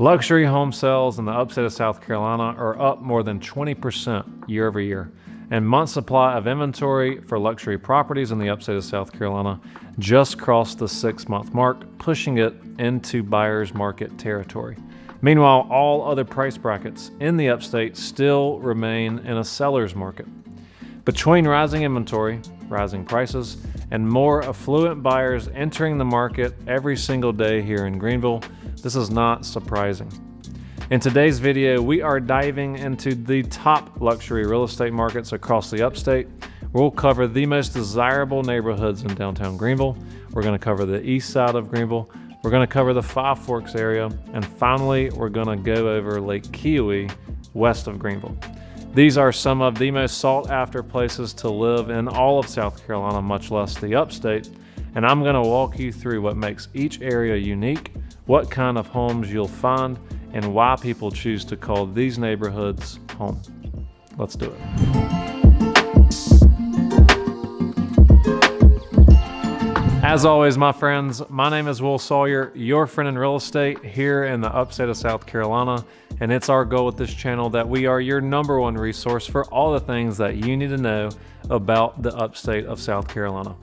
Luxury home sales in the upstate of South Carolina are up more than 20% year over year, and month supply of inventory for luxury properties in the upstate of South Carolina just crossed the 6-month mark, pushing it into buyer's market territory. Meanwhile, all other price brackets in the upstate still remain in a seller's market. Between rising inventory, rising prices, and more affluent buyers entering the market every single day here in Greenville, this is not surprising. In today's video, we are diving into the top luxury real estate markets across the upstate. We'll cover the most desirable neighborhoods in downtown Greenville. We're going to cover the east side of Greenville. We're going to cover the Five Forks area. And finally, we're going to go over Lake Kiwi west of Greenville. These are some of the most sought after places to live in all of South Carolina, much less the upstate. And I'm going to walk you through what makes each area unique, what kind of homes you'll find, and why people choose to call these neighborhoods home. Let's do it. As always, my friends, my name is Sawyer, your friend in real estate here in the upstate of South Carolina, and it's our goal with this channel that we are your #1 resource for all the things that you need to know about the upstate of South Carolina.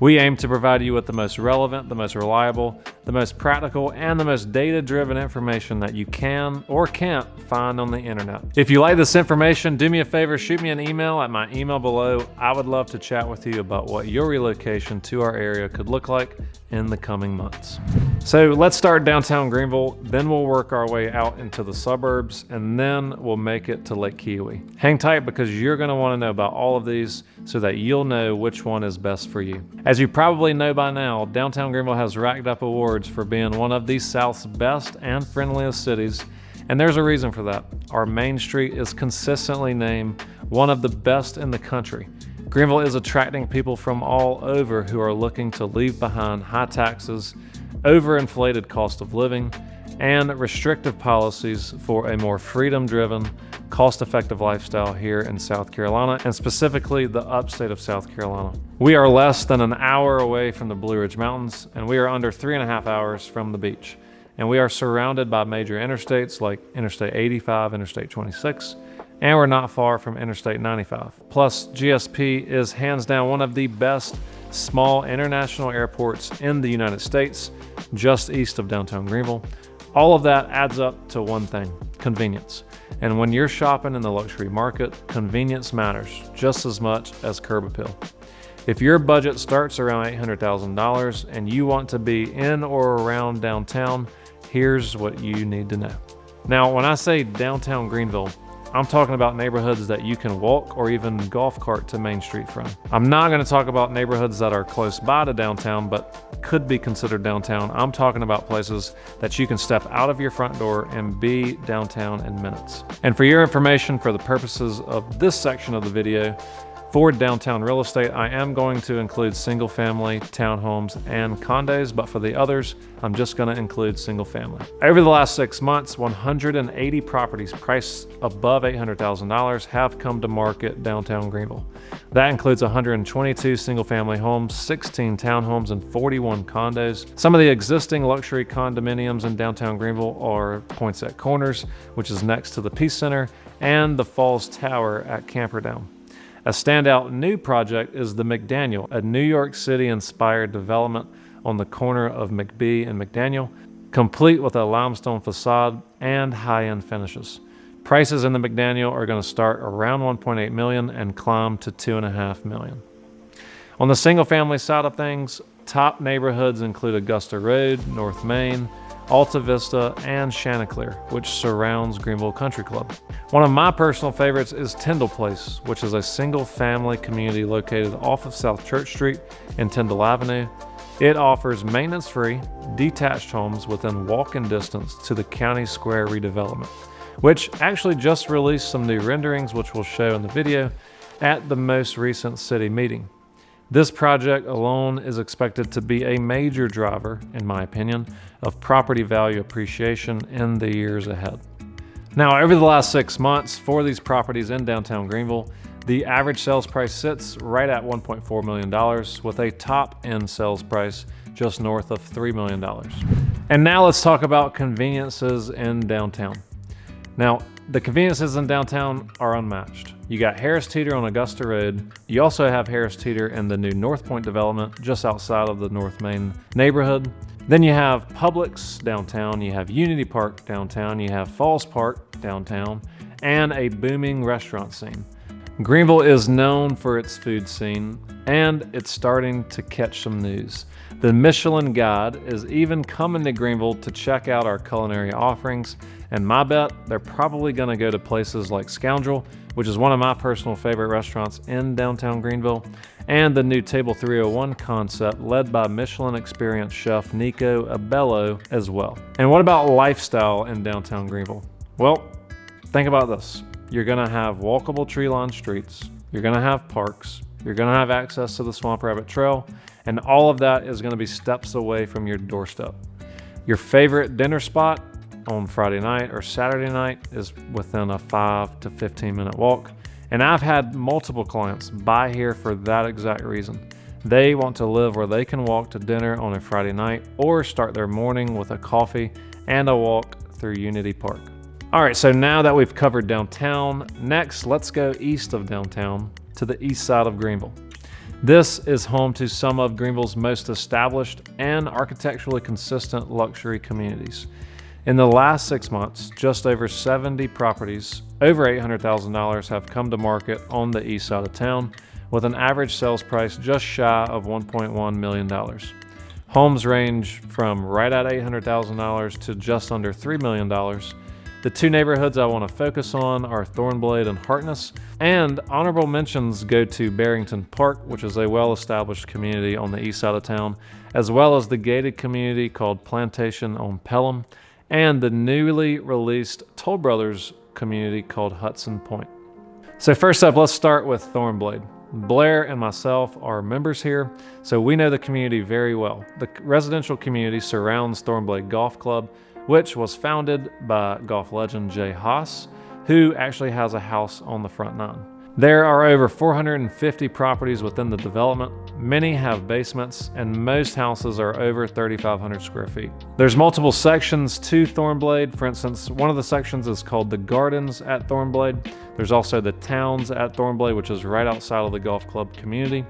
We aim to provide you with the most relevant, the most reliable, the most practical, and the most data-driven information that you can or can't find on the internet. If you like this information, do me a favor, shoot me an email at my email below. I would love to chat with you about what your relocation to our area could look like in the coming months. So let's start downtown Greenville, then we'll work our way out into the suburbs, and then we'll make it to Lake Kiwi. Hang tight because you're gonna wanna know about all of these so that you'll know which one is best for you. As you probably know by now, downtown Greenville has racked up awards for being one of the South's best and friendliest cities, and there's a reason for that. Our Main Street is consistently named one of the best in the country. Greenville is attracting people from all over who are looking to leave behind high taxes, overinflated cost of living, and restrictive policies for a more freedom-driven, cost-effective lifestyle here in South Carolina, and specifically the upstate of South Carolina. We are less than an hour away from the Blue Ridge Mountains, and we are under 3.5 hours from the beach. And we are surrounded by major interstates like Interstate 85, Interstate 26, and we're not far from Interstate 95. Plus, GSP is hands down one of the best small international airports in the United States, just east of downtown Greenville. All of that adds up to one thing: convenience. And when you're shopping in the luxury market, convenience matters just as much as curb appeal. If your budget starts around $800,000 and you want to be in or around downtown, here's what you need to know. Now, when I say downtown Greenville, I'm talking about neighborhoods that you can walk or even golf cart to Main Street from. I'm not going to talk about neighborhoods that are close by to downtown but could be considered downtown. I'm talking about places that you can step out of your front door and be downtown in minutes. And for your information, for the purposes of this section of the video, for downtown real estate, I am going to include single family, townhomes, and condos, but for the others, I'm just going to include single family. Over the last 6 months, 180 properties priced above $800,000 have come to market downtown Greenville. That includes 122 single family homes, 16 townhomes, and 41 condos. Some of the existing luxury condominiums in downtown Greenville are Poinsett Corners, which is next to the Peace Center, and the Falls Tower at Camperdown. A standout new project is the McDaniel, a New York City-inspired development on the corner of McBee and McDaniel, complete with a limestone facade and high-end finishes. Prices in the McDaniel are going to start around $1.8 million and climb to $2.5 million. On the single-family side of things, top neighborhoods include Augusta Road, North Main, Alta Vista, and Chanticleer, which surrounds Greenville Country Club. One of my personal favorites is Tyndall Place, which is a single-family community located off of South Church Street and Tyndall Avenue. It offers maintenance-free, detached homes within walking distance to the County Square redevelopment, which actually just released some new renderings, which we'll show in the video, at the most recent city meeting. This project alone is expected to be a major driver, in my opinion, of property value appreciation in the years ahead. Now, over the last 6 months for these properties in downtown Greenville, the average sales price sits right at $1.4 million with a top-end sales price just north of $3 million. And now let's talk about conveniences in downtown. Now, the conveniences in downtown are unmatched. You got Harris Teeter on Augusta Road. You also have Harris Teeter in the new North Point development just outside of the North Main neighborhood. Then you have Publix downtown, you have Unity Park downtown, you have Falls Park downtown, and a booming restaurant scene. Greenville is known for its food scene, and it's starting to catch some news. The Michelin Guide is even coming to Greenville to check out our culinary offerings, and my bet they're probably going to go to places like Scoundrel, which is one of my personal favorite restaurants in downtown Greenville, and the new Table 301 concept led by Michelin experienced chef Nico Abello as well. And what about lifestyle in downtown Greenville? Well, think about this. You're gonna have walkable tree-lined streets, you're gonna have parks, you're gonna have access to the Swamp Rabbit Trail, and all of that is gonna be steps away from your doorstep. Your favorite dinner spot on Friday night or Saturday night is within a 5 to 15 minute walk. And I've had multiple clients buy here for that exact reason. They want to live where they can walk to dinner on a Friday night or start their morning with a coffee and a walk through Unity Park. All right, so now that we've covered downtown, next let's go east of downtown to the east side of Greenville. This is home to some of Greenville's most established and architecturally consistent luxury communities. In the last 6 months, just over 70 properties, over $800,000 have come to market on the east side of town, with an average sales price just shy of $1.1 million. Homes range from right at $800,000 to just under $3 million. The two neighborhoods I want to focus on are Thornblade and Hartness, and honorable mentions go to Barrington Park, which is a well-established community on the east side of town, as well as the gated community called Plantation on Pelham, and the newly released Toll Brothers community called Hudson Point. So first up, let's start with Thornblade. Blair and myself are members here, so we know the community very well. The residential community surrounds Thornblade Golf Club, which was founded by golf legend Jay Haas, who actually has a house on the front nine. There are over 450 properties within the development. Many have basements, and most houses are over 3,500 square feet. There's multiple sections to Thornblade. For instance, one of the sections is called the Gardens at Thornblade. There's also the Towns at Thornblade, which is right outside of the golf club community.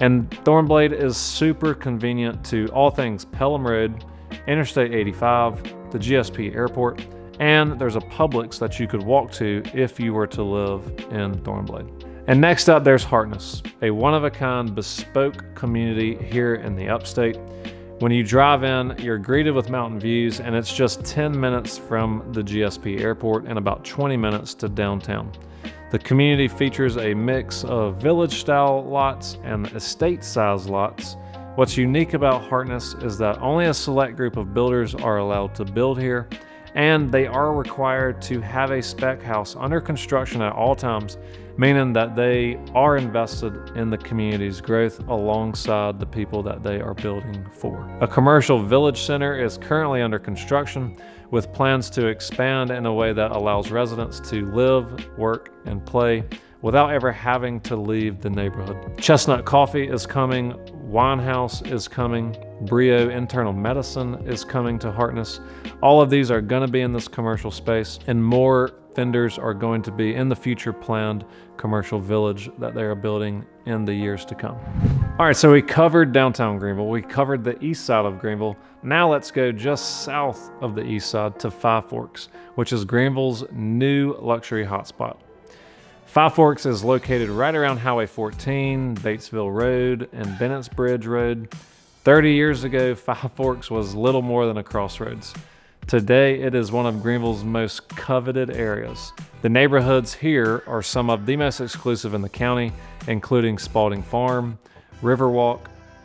And Thornblade is super convenient to all things Pelham Road, Interstate 85, the GSP Airport, and there's a Publix that you could walk to if you were to live in Thornblade. And next up, there's Hartness, a one-of-a-kind bespoke community here in the upstate. When you drive in, you're greeted with mountain views, and it's just 10 minutes from the GSP Airport and about 20 minutes to downtown. The community features a mix of village-style lots and estate-sized lots. What's unique about Hartness is that only a select group of builders are allowed to build here, and they are required to have a spec house under construction at all times, meaning that they are invested in the community's growth alongside the people that they are building for. A commercial village center is currently under construction, with plans to expand in a way that allows residents to live, work, and play without ever having to leave the neighborhood. Chestnut Coffee is coming, Wine House is coming, Brio Internal Medicine is coming to Hartness. All of these are going to be in this commercial space, and more vendors are going to be in the future planned commercial village that they are building in the years to come. All right, so we covered downtown Greenville. We covered the east side of Greenville. Now let's go just south of the east side to Five Forks, which is Greenville's new luxury hotspot. Five Forks is located right around Highway 14, Batesville Road, and Bennett's Bridge Road. 30 years ago, Five Forks was little more than a crossroads. Today, it is one of Greenville's most coveted areas. The neighborhoods here are some of the most exclusive in the county, including Spalding Farm, Riverwalk,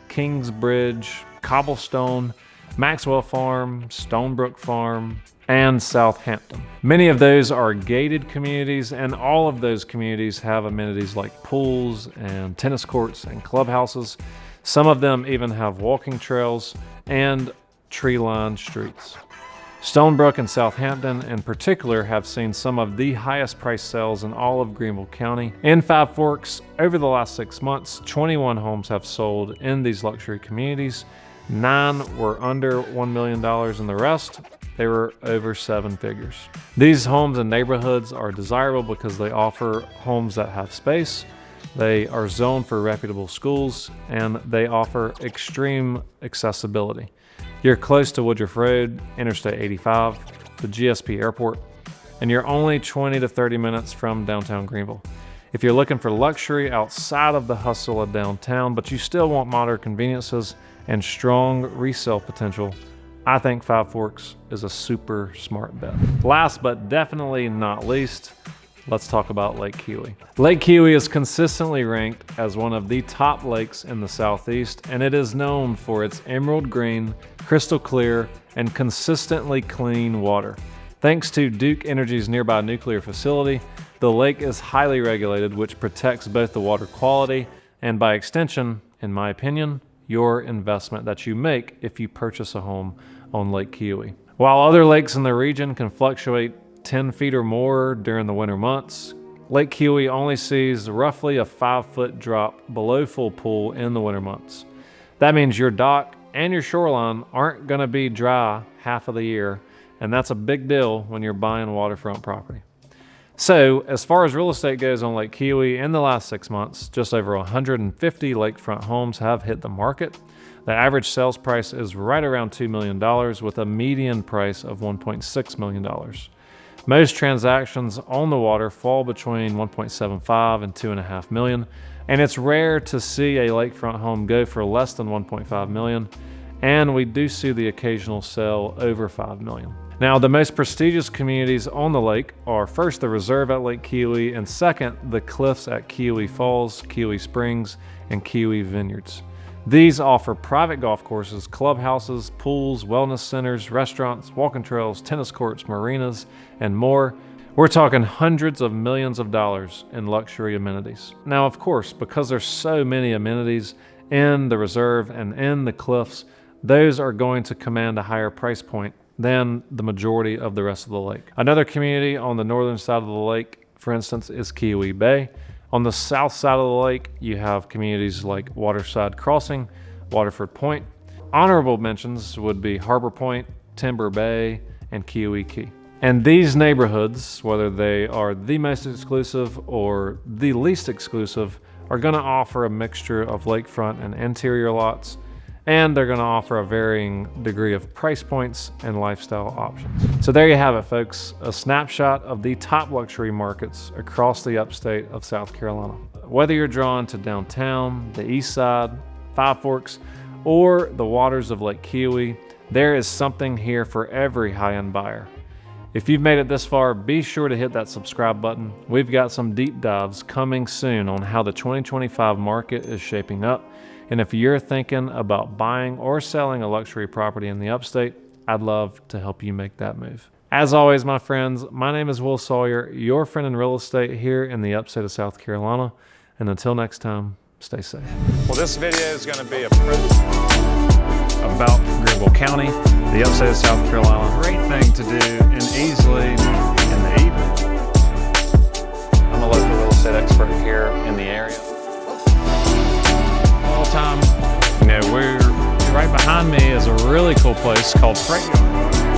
Kingsbridge, Cobblestone, Maxwell Farm, Stonebrook Farm, and Southampton. Many of those are gated communities, and all of those communities have amenities like pools and tennis courts and clubhouses. Some of them even have walking trails and tree-lined streets. Stonebrook and Southampton in particular have seen some of the highest price sales in all of Greenville County. In Five Forks, over the last 6 months, 21 homes have sold in these luxury communities. 9 were under $1 million, and the rest, they were over 7 figures. These homes and neighborhoods are desirable because they offer homes that have space, they are zoned for reputable schools, and they offer extreme accessibility. You're close to Woodruff Road, Interstate 85, the GSP Airport, and you're only 20 to 30 minutes from downtown Greenville. If you're looking for luxury outside of the hustle of downtown, but you still want modern conveniences and strong resale potential, I think Five Forks is a super smart bet. Last but definitely not least, let's talk about Lake Kiwi. Lake Kiwi is consistently ranked as one of the top lakes in the Southeast, and it is known for its emerald green, crystal clear, and consistently clean water. Thanks to Duke Energy's nearby nuclear facility, the lake is highly regulated, which protects both the water quality and, by extension, in my opinion, your investment that you make if you purchase a home on Lake Kiwi. While other lakes in the region can fluctuate 10 feet or more during the winter months, Lake Kiwi only sees roughly a 5-foot drop below full pool in the winter months. That means your dock and your shoreline aren't gonna be dry half of the year, and that's a big deal when you're buying waterfront property. So, as far as real estate goes on Lake Kiwi, in the last 6 months, just over 150 lakefront homes have hit the market. The average sales price is right around $2 million with a median price of $1.6 million. Most transactions on the water fall between 1.75 and 2.5 million, and it's rare to see a lakefront home go for less than 1.5 million, and we do see the occasional sale over 5 million. Now, the most prestigious communities on the lake are first the Reserve at Lake Kiwi, and second, the Cliffs at Kiwi Falls, Kiwi Springs, and Kiwi Vineyards. These offer private golf courses, clubhouses, pools, wellness centers, restaurants, walking trails, tennis courts, marinas, and more. We're talking hundreds of millions of dollars in luxury amenities. Now, of course, because there's so many amenities in the Reserve and in the Cliffs, those are going to command a higher price point than the majority of the rest of the lake. Another community on the northern side of the lake, for instance, is Kiwi Bay. On the south side of the lake, you have communities like Waterside Crossing, Waterford Point. Honorable mentions would be Harbor Point, Timber Bay, and Kiwi Key. And these neighborhoods, whether they are the most exclusive or the least exclusive, are gonna offer a mixture of lakefront and interior lots, and they're gonna offer a varying degree of price points and lifestyle options. So there you have it, folks, a snapshot of the top luxury markets across the upstate of South Carolina. Whether you're drawn to downtown, the east side, Five Forks, or the waters of Lake Kiwi, there is something here for every high-end buyer. If you've made it this far, be sure to hit that subscribe button. We've got some deep dives coming soon on how the 2025 market is shaping up. And if you're thinking about buying or selling a luxury property in the upstate, I'd love to help you make that move. As always, my friends, my name is Will Sawyer, your friend in real estate here in the upstate of South Carolina. And until next time, stay safe. Well, this video is going to be about Greenville County, the upstate of South Carolina. Great thing to do and easily in the evening. I'm a local real estate expert here in the area. Time, we're right behind me is a really cool place called Freight Yard.